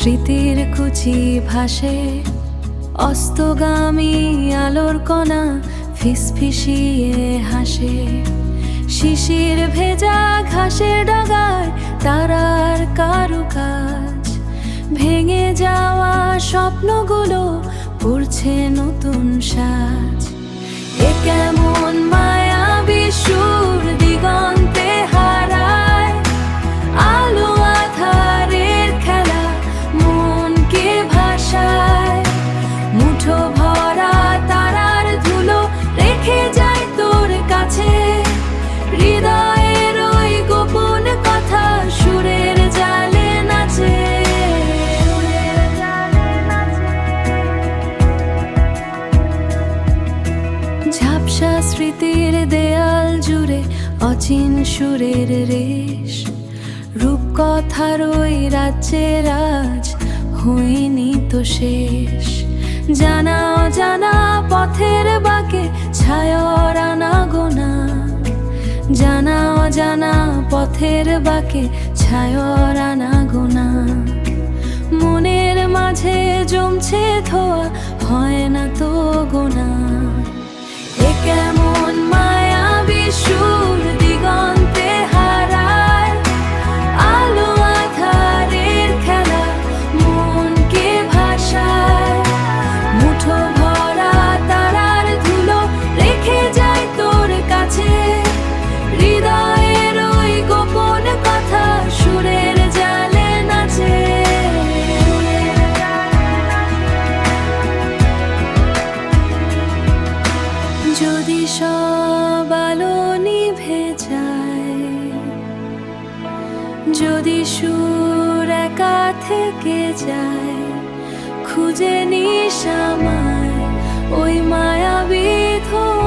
স্মৃতির কুচি ভাসে, অস্তগামী আলোর কণা ফিসফিসিয়ে হাসে। শিশির ভেজা ঘাসের ডাগায় তারার কারুকাজ, ভেঙে যাওয়া স্বপ্নগুলো পড়ছে নতুন সাজ। এ কেমন মায়াবী সুর দিগন্তে হারায়, আলো আধারের খেলা মনকে ভাসায়। মুঠো ভরা তারার ধুলো রেখে যায় তোর কাছে, হৃদয়ের ওই গোপন কথা সুরের জালে নাচে। ঝাপসা স্মৃতির দেয়াল জুড়ে অচিন সুরের রেশ, রূপকথার ওই রাজ্যের আজ হইনি তো শেষ। জানা অজানা পথের বাঁকে ছায়ার আনাগোনা, জানা অজানা পথের বাঁকে ছায়ার আনাগোনা। মনের মাঝে জমছে ধোয়া, হয় না তো গোনা। এ কেমন মায়াবী সুর দিগন্তে হারায়, আলো আধারের খেলা মনকে ভাসায়। মুঠো ভরা তারার ধুলো রেখে যায় তোর কাছে, হৃদয়ের ওই গোপন কথা সুরের জালে নাচে। যদি সব আলো নিভে যায়, যদি সুর একা থেকে যায়, খুঁজে নিস আমায় ওই মায়াবী ধোঁয়া।